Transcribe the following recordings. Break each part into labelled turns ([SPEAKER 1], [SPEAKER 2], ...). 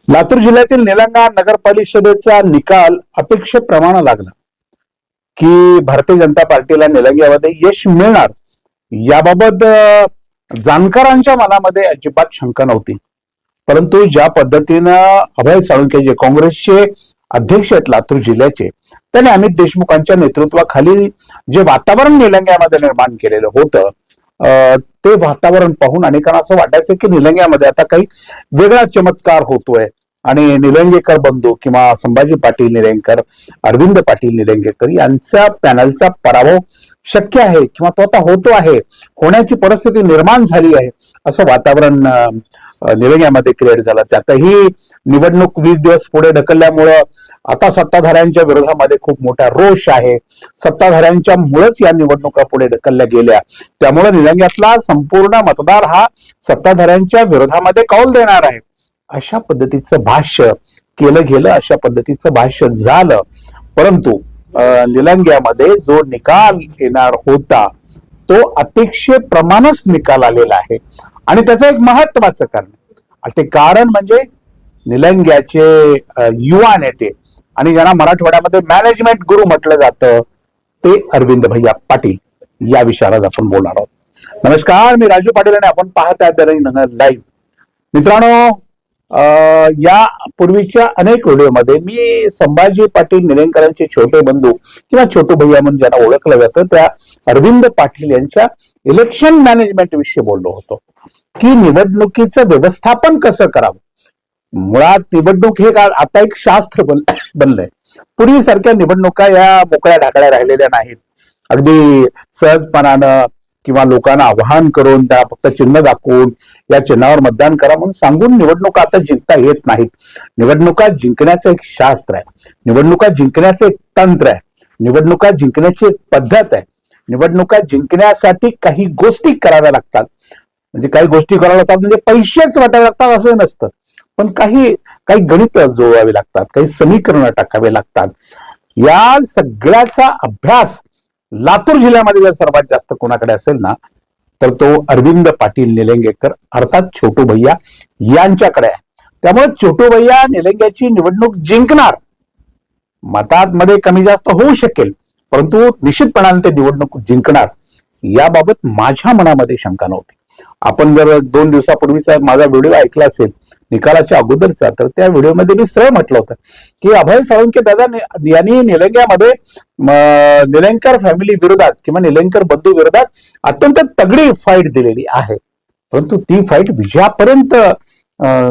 [SPEAKER 1] लातूर जिल्ह्यातील निलंगा नगर परिषदेचा निकाल अपेक्षेप्रमाणे लागला की भारतीय जनता पार्टीला निलंग्यामध्ये यश मिळणार याबाबत जाणकारांच्या मनामध्ये अजिबात शंका नव्हती. परंतु ज्या पद्धतीनं अभय साळुंखे जे काँग्रेसचे अध्यक्ष आहेत लातूर जिल्ह्याचे, त्यांनी अमित देशमुखांच्या नेतृत्वाखाली जे वातावरण निलंग्यामध्ये निर्माण केलेलं होतं, ते वातावरण पाहून अनेकांना असं वाटायचं की निलंग्यामध्ये आता काही वेगळा चमत्कार होतोय आणि निलंगेकर बंधू किंवा संभाजी पाटील निलंगेकर, अरविंद पाटील निलंगेकर यांच्या पॅनलचा पराभव शक्य आहे किंवा तो आता होतो आहे, होण्याची परिस्थिती निर्माण झाली आहे, असं वातावरण निलंग्यामध्ये क्रिएट झालं. त्यातही निवडणूक 20 दिवस पुढे ढकलल्यामुळं आता सत्ताधाऱ्यांच्या विरोधामध्ये खूप मोठा रोष आहे. सत्ताधाऱ्यांच्या मुळेच या निवडणुका पुढे ढकलल्या गेल्या, त्यामुळे निलंग्यातला संपूर्ण मतदार हा सत्ताधाऱ्यांच्या विरोधामध्ये कौल देणार आहे, अशा पद्धतीचं भाष्य केलं गेलं, अशा पद्धतीचं भाष्य झालं. परंतु निलंग्यामध्ये जो निकाल येणार होता तो अपेक्षेप्रमाणेच निकाल आलेला आहे आणि त्याचं एक महत्वाचं कारण, ते कारण म्हणजे निलंग्याचे युवा नेते आणि ज्यांना मराठवाड्यामध्ये मॅनेजमेंट गुरु म्हटलं जातं ते अरविंद भैया पाटील या विषयावर आपण बोलणार आहोत. नमस्कार, मी राजू पाटील आणि आपण पाहत आहात लाईव्ह. मित्रांनो, या पूर्वीच्या अनेक व्हिडिओमध्ये मी संभाजी पाटील निलंगेकरांचे छोटे बंधू किंवा छोटू भैया म्हणून ज्यांना ओळखलं जातं त्या अरविंद पाटील यांच्या इलेक्शन मॅनेजमेंट विषयी बोललो होतो की निवडणुकीचं व्यवस्थापन कसं करावं. मुळात निवडणूक हे आता एक शास्त्र बनलंय. पूर्वीसारख्या निवडणुका या मोकळ्या ढाकळ्या राहिलेल्या नाहीत. अगदी सहजपणानं किंवा लोकांना आवाहन करून त्या फक्त चिन्ह दाखवून या चिन्हावर मतदान करा म्हणून सांगून निवडणुका आता जिंकता येत नाहीत. निवडणुका जिंकण्याचं एक शास्त्र आहे, निवडणुका जिंकण्याचं एक तंत्र आहे, निवडणुका जिंकण्याची एक पद्धत आहे. निवडणुका जिंकण्यासाठी काही गोष्टी कराव्या लागतात. म्हणजे काही गोष्टी कराव्या लागतात म्हणजे पैसेच वाटायला लागतात असं नसतं, पण काही गणित जुळवावी लागतात, काही समीकरण टाकावे लागतात. या सगळ्याचा अभ्यास लातूर जिल्ह्यामध्ये जर सर्वात जास्त कोणाकडे असेल ना तर तो अरविंद पाटील निलंगेकर अर्थात छोटू भैया यांच्याकडे आहे. त्यामुळे छोटू भैया निलंग्याची निवडणूक जिंकणार. मतांमध्ये कमी जास्त होऊ शकेल, परंतु निश्चितपणाने ते निवडणूक जिंकणार याबाबत माझ्या मनामध्ये शंका नव्हती. आपण जर 2 दिवसापूर्वीचा माझा व्हिडिओ ऐकला असेल निकालाच्या अगोदरचा, तर त्या व्हिडिओमध्ये मी सरळ म्हटलं होतं की अभय साळुंखे दादा यांनी निलंग्यामध्ये निलंगेकर फॅमिली विरोधात किंवा निलंगेकर बंधू विरोधात अत्यंत तगडी फाईट दिलेली आहे. परंतु ती फाईट विजयापर्यंत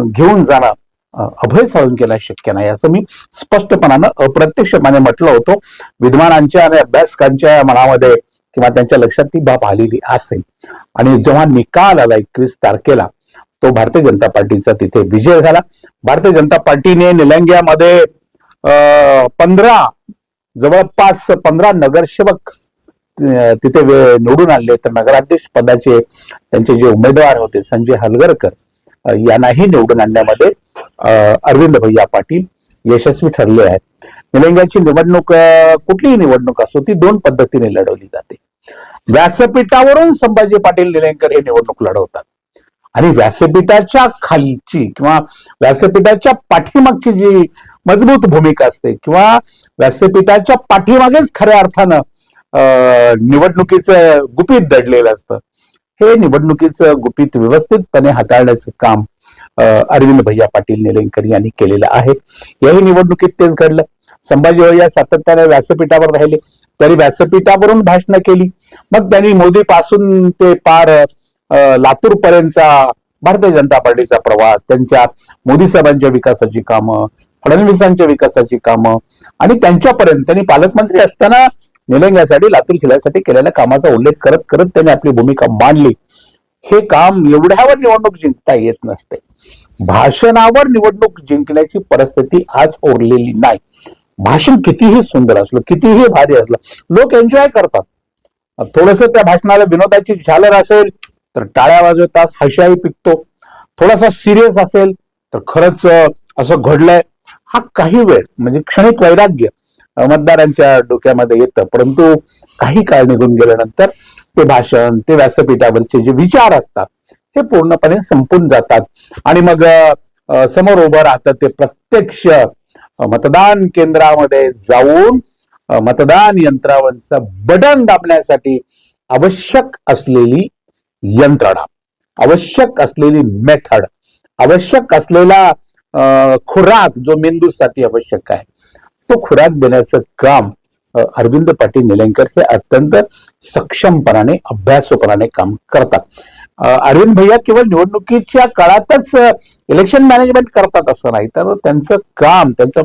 [SPEAKER 1] घेऊन जाणं अभय साळुंखेला शक्य नाही असं मी स्पष्टपणानं अप्रत्यक्षपणे म्हटलं होतं. विद्वानांच्या आणि अभ्यासकांच्या मनामध्ये किंवा त्यांच्या लक्षात ती बाब आलेली असेल. आणि जेव्हा निकाल आला 21 तारखेला, तो भारतीय जनता पार्टीचा तिथे विजय झाला. भारतीय जनता पार्टीने निलंग्यामध्ये जवळपास 15 नगरसेवक तिथे निवडून आणले. तर नगराध्यक्ष पदाचे त्यांचे जे उमेदवार होते संजय हलगरकर यांनाही निवडून आणण्यामध्ये अरविंद भैया पाटील यशस्वी ठरले आहेत. निलंग्याची निवडणूक कुठलीही निवडणूक असो ती 2 पद्धतीने लढवली जाते. व्यासपीठावरून संभाजी पाटील निलंगेकर हे निवडणूक लढवतात आणि व्यासपीठाच्या खालची किंवा व्यासपीठाच्या पाठीमागची जी मजबूत भूमिका असते किंवा व्यासपीठाच्या पाठीमागेच खऱ्या अर्थानं निवडणुकीचं गुपित दडलेलं असतं. हे निवडणुकीचं गुपित व्यवस्थितपणे हाताळण्याचं काम अरविंद भैया पाटील निलंगेकर यांनी केलेलं आहे. याही निवडणुकीत तेच घडलं. संभाजी भैया सातत्याने व्यासपीठावर राहिले, त्यांनी व्यासपीठावरून भाषणं केली. मग त्यांनी मोदी पासून ते पार लातूर पर्यंतचा भारतीय जनता पार्टीचा प्रवास, त्यांच्या मोदी साहेबांच्या विकासाची कामं, फडणवीसांच्या विकासाची कामं आणि त्यांच्यापर्यंत त्यांनी पालकमंत्री असताना निलंग्यासाठी लातूर जिल्ह्यासाठी केलेल्या कामाचा उल्लेख करत करत त्यांनी आपली भूमिका मांडली. हे काम एवढ्यावर निवडणूक जिंकता येत नसते. भाषणावर निवडणूक जिंकण्याची परिस्थिती आज उरलेली नाही. भाषण कितीही सुंदर असलं, कितीही भारी असलं, लोक एन्जॉय करतात. थोडस त्या भाषणाला विनोदाची झालर असेल तर टाळ्या वाजवतात, हशाही पिकतो. थोडासा सिरियस असेल तर खरंच असं घडलंय हा काही वेळ म्हणजे क्षणिक वैराग्य मतदारांच्या डोक्यामध्ये येतं. परंतु काही काळ निघून गेल्यानंतर ते भाषण, ते व्यासपीठावरचे जे विचार असतात हे पूर्णपणे संपून जातात आणि मग समोर उभं राहतं ते प्रत्यक्ष मतदान केंद्रामध्ये जाऊन मतदान यंत्रावरचं बटन दाबण्यासाठी आवश्यक असलेली यंत्रणा, आवश्यक असलेली मेथड, आवश्यक असलेला खुराक जो मेंदूसाठी आवश्यक आहे तो खुराक देण्याचं काम अरविंद पाटील निलंगेकर हे अत्यंत सक्षमपणाने अभ्यासूपणाने काम करतात. अरविंद भैया केवळ निवडणुकीच्या काळातच इलेक्शन मॅनेजमेंट करतात असं नाही, तर त्यांचं काम, त्यांचं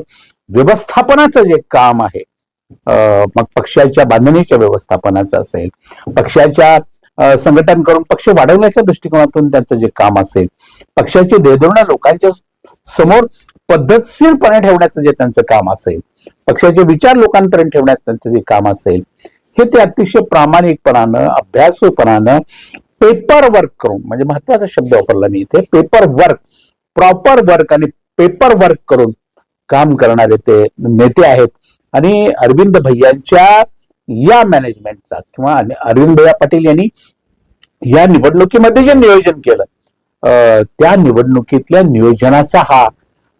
[SPEAKER 1] व्यवस्थापनाचं जे काम आहे, मग पक्षाच्या बांधणीच्या व्यवस्थापनाचं असेल, पक्षाच्या संघटन करून पक्ष वाढवण्याच्या दृष्टिकोनातून त्यांचं जे काम असेल, पक्षाची देधोरणं लोकांच्या समोर पद्धतशीरपणे ठेवण्याचं जे त्यांचं काम असेल, पक्षाचे विचार लोकांपर्यंत ठेवण्याचं त्यांचं जे काम असेल, हे ते अतिशय प्रामाणिकपणानं अभ्यासूपणानं पेपर वर्क करून, म्हणजे महत्वाचा शब्द वापरला मी इथे, पेपर वर्क, प्रॉपर वर्क आणि पेपर वर्क करून काम करणारे ते नेते आहेत. आणि अरविंद भैयांच्या या मॅनेजमेंटचा किंवा अरविंद भैया पाटील यांनी या निवडणुकीमध्ये जे नियोजन केलं, त्या निवडणुकीतल्या नियोजनाचा हा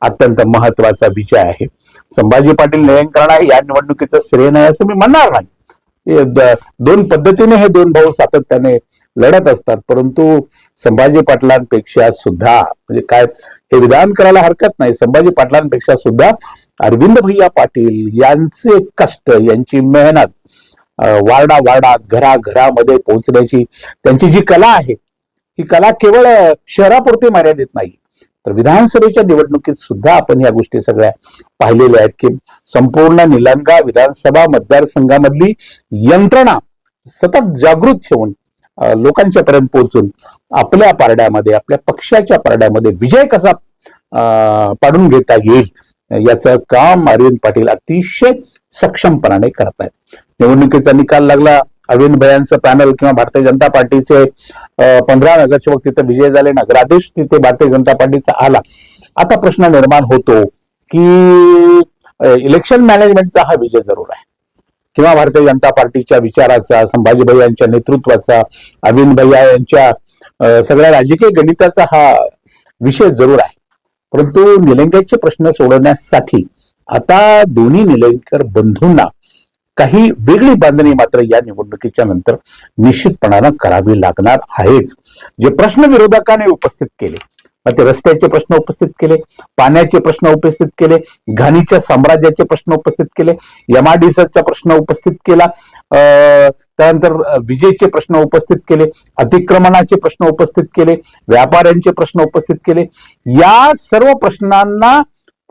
[SPEAKER 1] अत्यंत महत्वाचा विषय आहे. संभाजी पाटील निलंगेकरांना या निवडणुकीचं श्रेय नाही असं मी म्हणणार नाही. दोन पद्धतीने हे दोन भाऊ सातत्याने लढत असतात, परंतु संभाजी पाटलांपेक्षा सुद्धा, म्हणजे काय हे विधान करायला हरकत नाही, संभाजी पाटलांपेक्षा सुद्धा अरविंद भैया पाटील यांचे कष्ट, यांची मेहनत, वार्डात घराघरामध्ये पोहोचण्याची त्यांची जी कला आहे, ही कला केवळ शहरापुरती मर्यादित नाही, तर विधानसभेच्या निवडणुकीत सुद्धा आपण या गोष्टी सगळ्या पाहिलेल्या आहेत की संपूर्ण निलंगा विधानसभा मतदारसंघामधली यंत्रणा सतत जागृत ठेवून लोकांच्या पर्यंत पोहोचून आपल्या पारड्यामध्ये, आपल्या पक्षाच्या पारड्यामध्ये विजय कसा पाडून घेता येईल याचं काम अरविंद पाटील अतिशय सक्षमपणाने करत आहेत. निवडणुकीचा निकाल लागला, अरविंद भैयांचं पॅनल किंवा भारतीय जनता पार्टीचे 15 नगरसेवक तिथे विजय झाले, नगराधीश तिथे भारतीय जनता पार्टीचा आला. आता प्रश्न निर्माण होतो की इलेक्शन मॅनेजमेंटचा हा विजय जरूर आहे किंवा भारतीय जनता पार्टीच्या विचाराचा, संभाजी भैया यांच्या नेतृत्वाचा, अरविंद भैया यांच्या सगळ्या राजकीय गणिताचा हा विषय जरूर आहे, परंतु निलंगेचे प्रश्न सोडवण्यासाठी आता दोन्ही निलंगेकर बंधूंना काही वेगळी बांधणी मात्र या निवडणुकीच्या नंतर निश्चितपणानं करावी लागणार आहेच. जे प्रश्न विरोधकांनी उपस्थित केले, मग ते रस्त्याचे प्रश्न उपस्थित केले, पाण्याचे प्रश्न उपस्थित केले, घाणीच्या साम्राज्याचे प्रश्न उपस्थित केले, एमआयडीसीचा प्रश्न उपस्थित केला, त्यानंतर विजेचे प्रश्न उपस्थित केले, अतिक्रमणाचे प्रश्न उपस्थित केले, व्यापाऱ्यांचे प्रश्न उपस्थित केले. या सर्व प्रश्नांना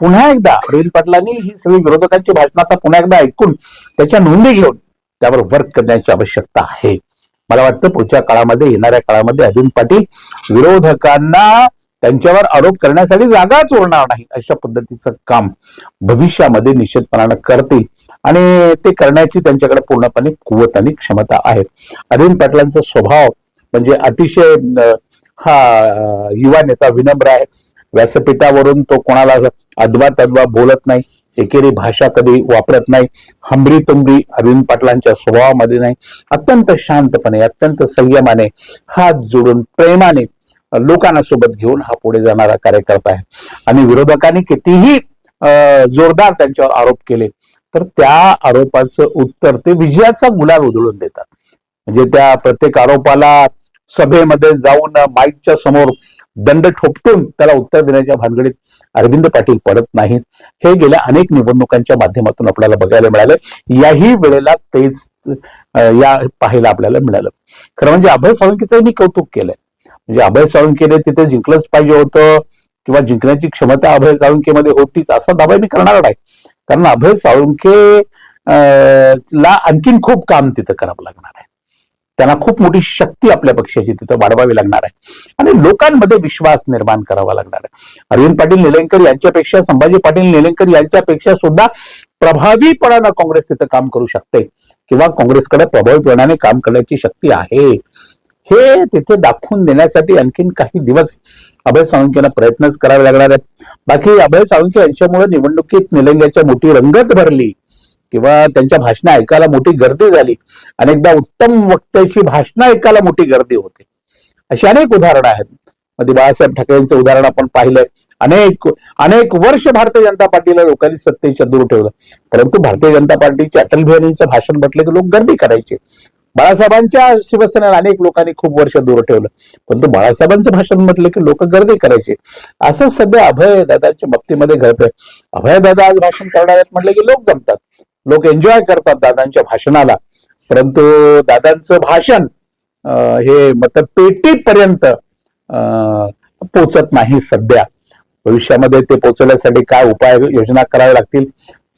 [SPEAKER 1] पुन्हा एकदा अरविंद पाटलांनी ही सगळी विरोधकांची भाषणं आता पुन्हा एकदा ऐकून त्याच्या नोंदी घेऊन त्यावर वर्क करण्याची आवश्यकता आहे. मला वाटतं पुढच्या काळामध्ये, येणाऱ्या काळामध्ये अरविंद पाटील विरोधकांना त्यांच्यावर आरोप करण्यासाठी जागाच उरणार नाही अशा पद्धतीचं काम भविष्यामध्ये निश्चितपणानं करतील आणि ते करण्याची त्यांच्याकडे पूर्णपणे कुवत आणि क्षमता आहे. अरविंद पाटलांचा स्वभाव म्हणजे अतिशय हा युवा नेता विनम्र आहे. व्यासपीठावरून तो कोणाला अद्वा तद्वा बोलत नाही, एकेरी भाषा कधी वापरत नाही, हमरी तुमरी अरविंद पाटलांच्या स्वभावामध्ये नाही. अत्यंत शांतपणे, अत्यंत संयमाने, हात जोडून प्रेमाने लोकांना सोबत घेऊन हा पुढे जाणारा कार्यकर्ता आहे. आणि विरोधकांनी कितीही जोरदार त्यांच्यावर आरोप केले तर त्या आरोपाचं उत्तर ते विजयाचा गुलाल उधळून देतात. म्हणजे त्या प्रत्येक आरोपाला सभेमध्ये जाऊन माईकच्या समोर दंड ठोपटून त्याला उत्तर देण्याच्या भानगडीत अरविंद पाटील पडत नाहीत. हे गेल्या अनेक निवडणुकांच्या माध्यमातून आपल्याला बघायला मिळालं. याही वेळेला तेच या पाहायला आपल्याला मिळालं. खरं म्हणजे अभय साळुंखेचं मी कौतुक केलंय. म्हणजे अभय साळुंखेने तिथे जिंकलंच पाहिजे होतं किंवा जिंकण्याची क्षमता अभय साळुंखेमध्ये होतीच असा दावा मी करणार नाही, कारण अभय साळुंखे ला आणखीन खूप काम तिथं करावं लागणार आहे. त्यांना खूप मोठी शक्ती आपल्या पक्षाची तिथं वाढवावी लागणार आहे आणि लोकांमध्ये विश्वास निर्माण करावा लागणार आहे. अरविंद पाटील निलंगेकर यांच्यापेक्षा, संभाजी पाटील निलंगेकर यांच्यापेक्षा सुद्धा प्रभावीपणानं काँग्रेस तिथं काम करू शकते किंवा काँग्रेसकडे प्रभावीपणाने काम करण्याची शक्ती आहे हे तिथे दाखवून देण्यासाठी आणखीन काही दिवस अभय साळुंखेला प्रयत्नच करावे लागणार आहेत. बाकी अभय साळुंखे यांच्यामुळे निवडणुकीत निलंग्याच्या मोठी रंगत भरली किंवा त्यांच्या भाषणं ऐकायला मोठी गर्दी झाली. अनेकदा उत्तम वक्त्याची भाषणं ऐकायला मोठी गर्दी होते. अशी अनेक उदाहरणं आहेत. मध्ये बाळासाहेब ठाकरेंचं उदाहरण आपण पाहिलंय. अनेक वर्ष भारतीय जनता पार्टीला लोकांनी सत्तेच्या दूर ठेवलं, परंतु भारतीय जनता पार्टीचे अटल बिहारींचं भाषण म्हटलं की लोक गर्दी करायचे. बाळासाहेबांच्या शिवसेनेला अनेक लोकांनी खूप वर्ष दूर ठेवलं, परंतु बाळासाहेबांचं भाषण म्हटलं की लोक गर्दी करायचे. असं सगळं अभयदादांच्या बाबतीमध्ये घडतंय. अभयदादा आज भाषण करणार आहेत म्हटलं की लोक जमतात, लोक एन्जॉय करतात दादांच्या भाषणाला, परंतु दादांचं भाषण हे मतपेटीपर्यंत पोचत नाही. सध्या भविष्यामध्ये ते पोचवण्यासाठी काय उपाय योजना कराव्या लागतील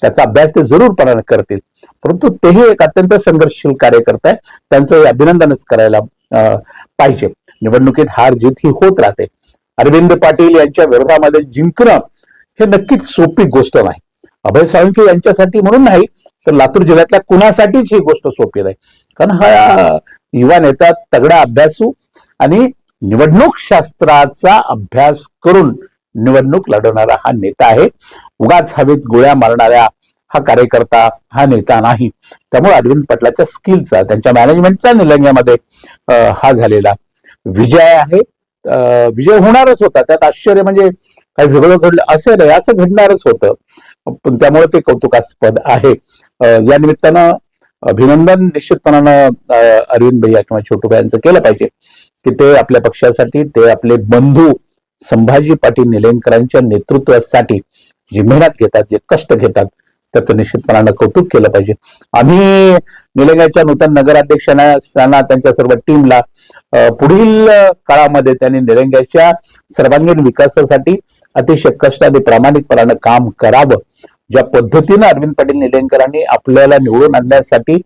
[SPEAKER 1] त्याचा अभ्यास ते जरूरपणे करतील, परंतु तेही एक अत्यंत संघर्षशील कार्यकर्ता आहे, त्यांचं अभिनंदनच करायला पाहिजे. निवडणुकीत हार जीत ही होत राहते. अरविंद पाटील यांच्या विरोधामध्ये जिंकणं हे नक्कीच सोपी गोष्ट नाही. अभय साळुंखे यांच्यासाठी म्हणून नाही तर लातूर जिल्ह्यातल्या कुणासाठीच ही गोष्ट सोपी नाही, कारण हा युवा नेता तगडा अभ्यासू आणि निवडणूक शास्त्राचा अभ्यास करून निवडणूक लढवणारा हा नेता आहे. उगाच हवेत गोळ्या मारणाऱ्या हा कार्यकर्ता हा नेता नाही. त्यामुळे अरविंद पाटलाच्या स्किलचा, त्यांच्या मॅनेजमेंटचा निलंग्यामध्ये हा झालेला विजय आहे. विजय होणारच होता, त्यात आश्चर्य म्हणजे काही वेगळं घडलं असं नाही, असं घडणारच होतं, पण त्यामुळे ते कौतुकास्पद आहे. या निमित्तानं अभिनंदन निश्चितपणानं अरविंद भैया किंवा छोटू भैयांचं केलं पाहिजे की ते आपल्या पक्षासाठी, ते आपले बंधू संभाजी पाटील निलंगेकरांच्या नेतृत्वासाठी जी मेहनत घेतात, जे कष्ट घेतात, त्याचं निश्चितपणानं कौतुक केलं पाहिजे. आम्ही निलंग्याच्या नूतन नगराध्यक्षांना, त्यांच्या सर्व टीमला पुढील काळामध्ये त्यांनी निलंग्याच्या सर्वांगीण विकासासाठी अतिशय कष्ट आणि प्रामाणिकपणानं काम करावं. ज्या पद्धतीनं अरविंद पाटील निलंगेकरांनी आपल्याला निवडून आणण्यासाठी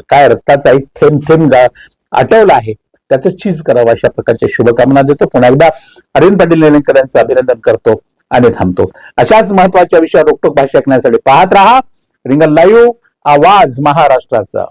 [SPEAKER 1] काय रक्ताचा एक थेंब थेंब आटवला आहे त्याचं चीज करावं, अशा प्रकारच्या शुभकामना देतो. पुन्हा एकदा अरविंद पाटील निलंगेकर यांचं अभिनंदन करतो आणि थांबतो. अशाच महत्वाच्या विषयावर रोखोक भाष्य ऐकण्यासाठी पाहत रहा रिंगण लाईव्ह, आवाज महाराष्ट्राचा.